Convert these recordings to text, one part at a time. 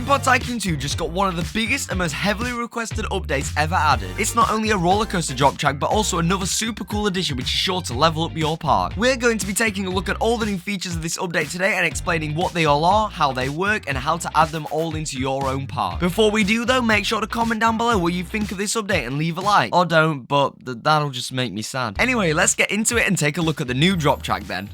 Park Tycoon 2 just got one of the biggest and most heavily requested updates ever added. It's not only a roller coaster drop track, but also another super cool addition which is sure to level up your park. We're going to be taking a look at all the new features of this update today and explaining what they all are, how they work, and how to add them all into your own park. Before we do though, make sure to comment down below what you think of this update and leave a like. Or don't, but that'll just make me sad. Anyway, let's get into it and take a look at the new drop track then.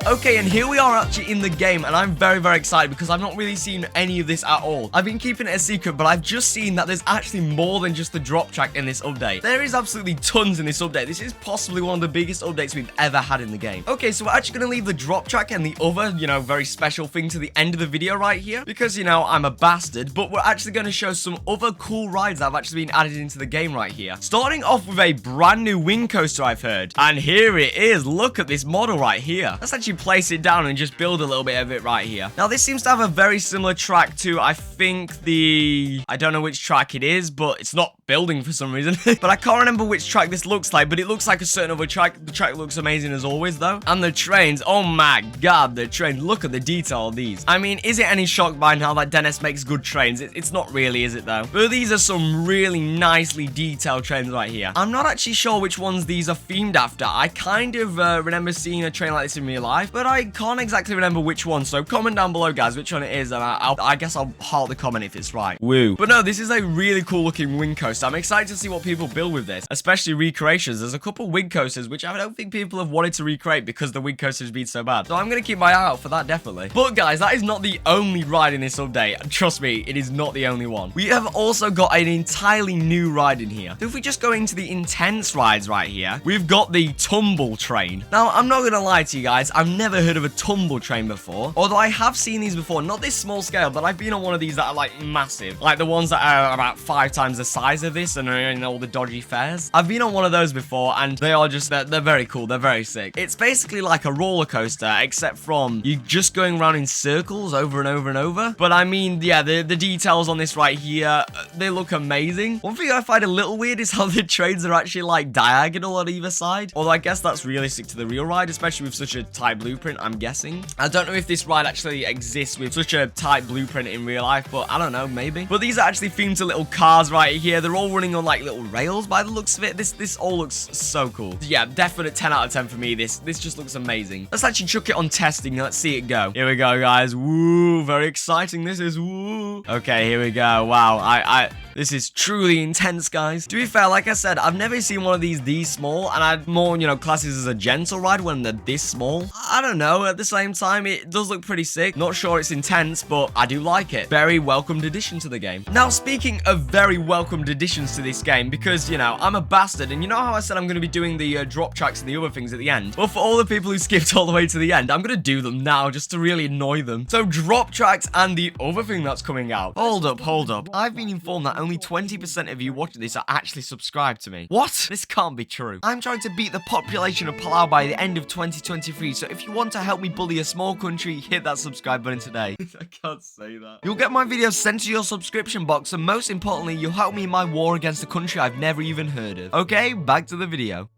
Okay, and here we are actually in the game, and I'm very, very excited because I've not really seen any of this at all. I've been keeping it a secret, but I've just seen that there's actually more than just the drop track in this update. There is absolutely tons in this update. This is possibly one of the biggest updates we've ever had in the game. Okay, so we're actually going to leave the drop track and the other, very special thing to the end of the video right here because, I'm a bastard, but we're actually going to show some other cool rides that have actually been added into the game right here. Starting off with a brand new wing coaster, I've heard. And here it is. Look at this model right here. Let's actually place it down and just build a little bit of it right here. Now this seems to have a very similar track to, I think, I don't know which track it is, but it's not building for some reason. But I can't remember which track this looks like, but it looks like a certain other track. The track looks amazing as always though. And the trains, oh my god, the trains, look at the detail of these. I mean, is it any shock by now that Dennis makes good trains? It's not really, is it though? But these are some really nicely detailed trains right here. I'm not actually sure which ones these are themed after. I kind of remember seeing a train like this in real life, but I can't exactly remember which one, so comment down below guys which one it is, and I guess I'll heart the comment if it's right. Woo. But no, this is a really cool looking wing coaster. I'm excited to see what people build with this, especially recreations. There's a couple wing coasters which I don't think people have wanted to recreate because the wing coaster's been so bad, so I'm gonna keep my eye out for that definitely. But guys, that is not the only ride in this update. Trust me, it is not the only one. We have also got an entirely new ride in here. So if we just go into the intense rides right here, we've got the Tumble Train. Now I'm not gonna lie to you guys, I've never heard of a Tumble Train before, although I have seen these before, not this small scale, but I've been on one of these that are like massive, like the ones that are about 5 times the size of this and are in all the dodgy fairs. I've been on one of those before and they are just, they're very cool, they're very sick. It's basically like a roller coaster except from you just going around in circles over and over and over. But I mean, yeah, the details on this right here, they look amazing. One thing I find a little weird is how the trains are actually like diagonal on either side, although I guess that's realistic to the real ride, especially with such a tight blueprint, I'm guessing. I don't know if this ride actually exists with such a tight blueprint in real life, but I don't know, maybe. But these are actually themed to little cars right here. They're all running on like little rails by the looks of it. This all looks so cool. Yeah, definite 10 out of 10 for me. This just looks amazing. Let's actually chuck it on testing. Let's see it go. Here we go, guys. Woo, very exciting. This is woo. Okay, here we go. Wow, this is truly intense, guys. To be fair, like I said, I've never seen one of these this small, and I'd more, classes as a gentle ride when they're this small. I don't know, at the same time, it does look pretty sick. Not sure it's intense, but I do like it. Very welcomed addition to the game. Now, speaking of very welcomed additions to this game, because, I'm a bastard, and you know how I said I'm going to be doing the drop tracks and the other things at the end? Well, for all the people who skipped all the way to the end, I'm going to do them now just to really annoy them. So, drop tracks and the other thing that's coming out. Hold up. I've been informed that only 20% of you watching this are actually subscribed to me. What? This can't be true. I'm trying to beat the population of Palau by the end of 2023, so if you want to help me bully a small country, hit that subscribe button today. I can't say that. You'll get my videos sent to your subscription box, and most importantly, you'll help me in my war against a country I've never even heard of. Okay, back to the video.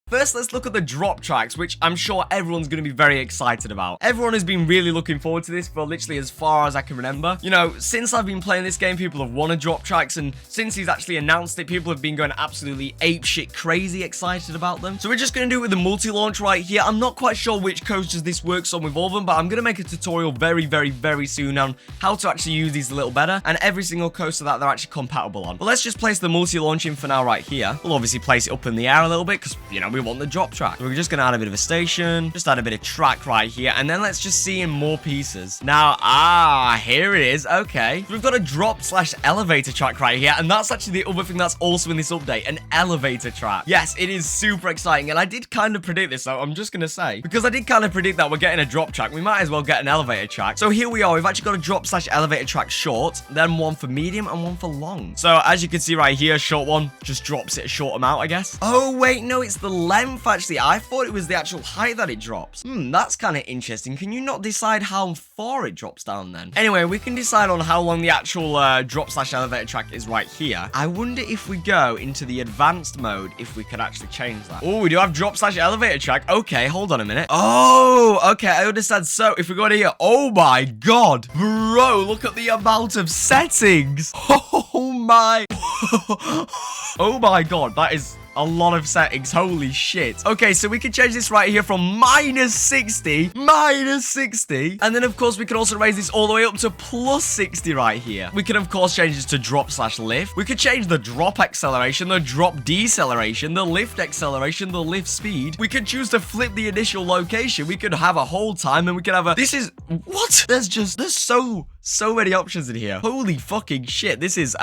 First, let's look at the drop tracks, which I'm sure everyone's going to be very excited about. Everyone has been really looking forward to this for literally as far as I can remember. Since I've been playing this game, people have wanted drop tracks, and since he's actually announced it, people have been going absolutely apeshit crazy excited about them. So we're just going to do it with the multi-launch right here. I'm not quite sure which coasters this works on with all of them, but I'm going to make a tutorial very, very, very soon on how to actually use these a little better, and every single coaster that they're actually compatible on. But let's just place the multi-launch in for now right here. We'll obviously place it up in the air a little bit, because, we want the drop track. So we're just gonna add a bit of a station, just add a bit of track right here, and then let's just see in more pieces. Now, here it is. Okay, so we've got a drop/elevator track right here, and that's actually the other thing that's also in this update, an elevator track. Yes, it is super exciting, and I did kind of predict this, so I'm just gonna say, because I did kind of predict that we're getting a drop track, we might as well get an elevator track. So here we are. We've actually got a drop/elevator track short, then one for medium and one for long. So as you can see right here, short one just drops it a short amount, I guess. Oh wait, no, it's the length, actually. I thought it was the actual height that it drops. That's kind of interesting. Can you not decide how far it drops down then? Anyway, we can decide on how long the actual drop/elevator track is right here. I wonder if we go into the advanced mode, if we could actually change that. Oh, we do have drop/elevator track. Okay, hold on a minute. Oh, okay, I understand. So, if we go in here, oh my god. Bro, look at the amount of settings. Oh my. Oh my god, that is a lot of settings. Holy shit. Okay, so we can change this right here from -60, -60. And then, of course, we can also raise this all the way up to +60 right here. We can, of course, change this to drop/lift. We could change the drop acceleration, the drop deceleration, the lift acceleration, the lift speed. We could choose to flip the initial location. We could have a hold time, and we could have a... This is... What? There's so many options in here. Holy fucking shit. This is...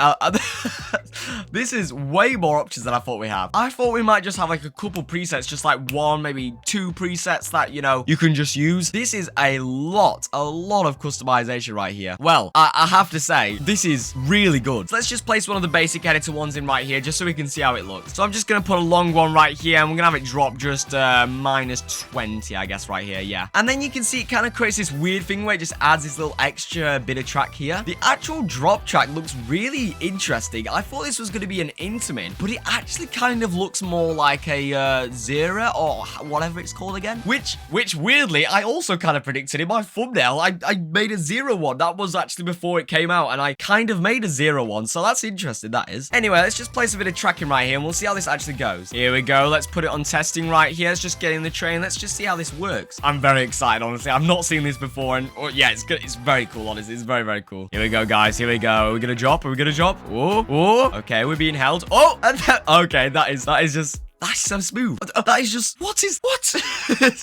this is way more options than I thought we have. I thought we might just have like a couple presets, just like one, maybe two presets that, you know, you can just use. This is a lot of customization right here. Well, I have to say, this is really good. So let's just place one of the basic editor ones in right here, just so we can see how it looks. So I'm just going to put a long one right here, and we're going to have it drop just -20, I guess, right here, yeah. And then you can see it kind of creates this weird thing where it just adds this little extra bit of track here. The actual drop track looks really interesting. I thought this was going to be an Intamin, but it actually kind of looks more like a Zera or whatever it's called again. Which weirdly, I also kind of predicted in my thumbnail. I made a Zera one. That was actually before it came out, and I kind of made a Zera one, so that's interesting, that is. Anyway, let's just place a bit of tracking right here, and we'll see how this actually goes. Here we go. Let's put it on testing right here. Let's just get in the train. Let's just see how this works. I'm very excited, honestly. I've not seen this before, and yeah, it's good. It's very cool, honestly. It's very, very cool. Here we go, guys. Here we go. Are we gonna drop? Are we gonna drop? Oh, okay, we're being held. Oh, and okay, that is just... That's so smooth. That is just... What?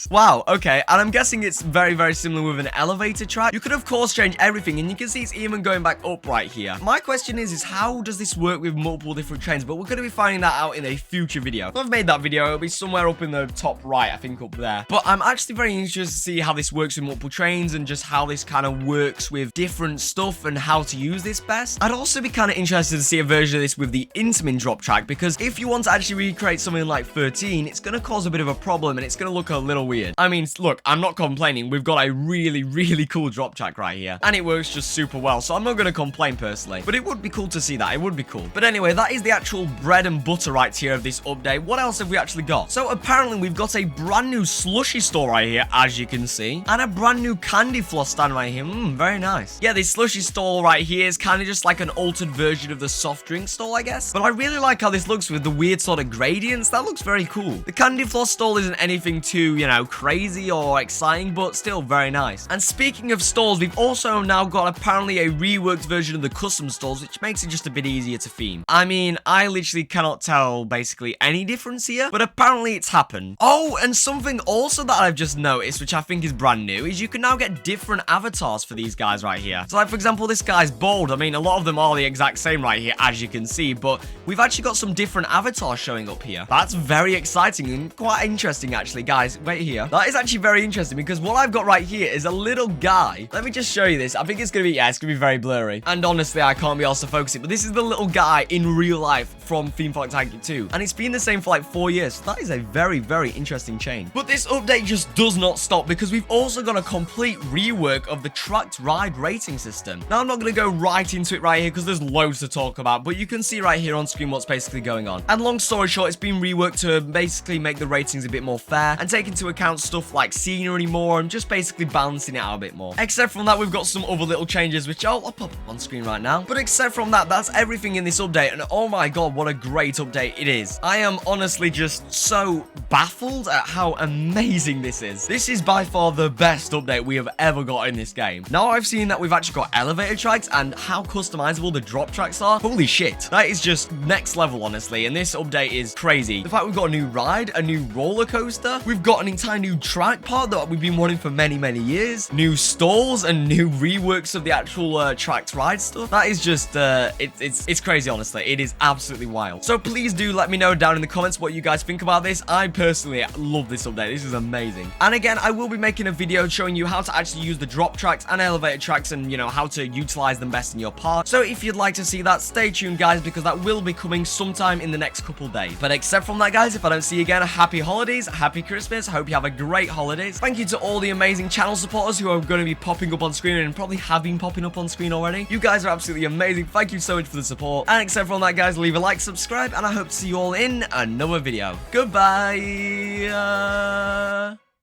Wow, okay. And I'm guessing it's very, very similar with an elevator track. You could, of course, change everything, and you can see it's even going back up right here. My question is how does this work with multiple different trains? But we're going to be finding that out in a future video. If I've made that video, it'll be somewhere up in the top right, I think, up there. But I'm actually very interested to see how this works with multiple trains and just how this kind of works with different stuff and how to use this best. I'd also be kind of interested to see a version of this with the Intamin drop track, because if you want to actually recreate something like 13, it's going to cause a bit of a problem, and it's going to look a little weird. I mean, look, I'm not complaining. We've got a really, really cool drop track right here, and it works just super well, so I'm not going to complain personally, but it would be cool to see that. It would be cool. But anyway, that is the actual bread and butter right here of this update. What else have we actually got? So apparently we've got a brand new slushy store right here, as you can see, and a brand new candy floss stand right here. Very nice. Yeah, this slushy stall right here is kind of just like an altered version of the soft drink stall, I guess, but I really like how this looks with the weird sort of gradients. That looks very cool. The candy floss stall isn't anything too, you know, crazy or exciting, but still very nice. And speaking of stalls, we've also now got apparently a reworked version of the custom stalls, which makes it just a bit easier to theme. I mean, I literally cannot tell basically any difference here, but apparently it's happened. Oh, and something also that I've just noticed, which I think is brand new, is you can now get different avatars for these guys right here. So like, for example, this guy's bald. I mean, a lot of them are the exact same right here, as you can see, but we've actually got some different avatars showing up here. That's very exciting and quite interesting, actually. Guys, wait here. That is actually very interesting, because what I've got right here is a little guy. Let me just show you this. I think it's gonna be, yeah, it's gonna be very blurry, and honestly, I can't be asked to focus it, but this is the little guy in real life from Theme Park Tycoon 2, and it's been the same for like 4 years. So that is a very, very interesting change. But this update just does not stop, because we've also got a complete rework of the tracked ride rating system. Now, I'm not gonna go right into it right here, because there's loads to talk about, but you can see right here on screen what's basically going on. And long story short, it's been reworked to basically make the ratings a bit more fair and take into account stuff like scenery more and just basically balancing it out a bit more. Except from that, we've got some other little changes, which I'll pop up on screen right now. But except from that, that's everything in this update, and oh my god, what a great update it is. I am honestly just so baffled at how amazing this is. This is by far the best update we have ever got in this game. Now I've seen that we've actually got elevator tracks and how customizable the drop tracks are. Holy shit. That is just next level, honestly, and this update is crazy. The fact we've got a new ride, a new roller coaster, we've got an entire new track part that we've been wanting for many, many years, new stalls and new reworks of the actual tracked ride stuff. That is just, it's crazy, honestly. It is absolutely wild. So please do let me know down in the comments what you guys think about this. I personally love this update. This is amazing. And again, I will be making a video showing you how to actually use the drop tracks and elevator tracks and, you know, how to utilize them best in your park. So if you'd like to see that, stay tuned, guys, because that will be coming sometime in the next couple days. But except from from that, guys, if I don't see you again, happy holidays, happy Christmas. Hope you have a great holidays. Thank you to all the amazing channel supporters who are going to be popping up on screen and probably have been popping up on screen already. You guys are absolutely amazing. Thank you so much for the support. And except from that, guys, leave a like, subscribe, and I hope to see you all in another video. Goodbye.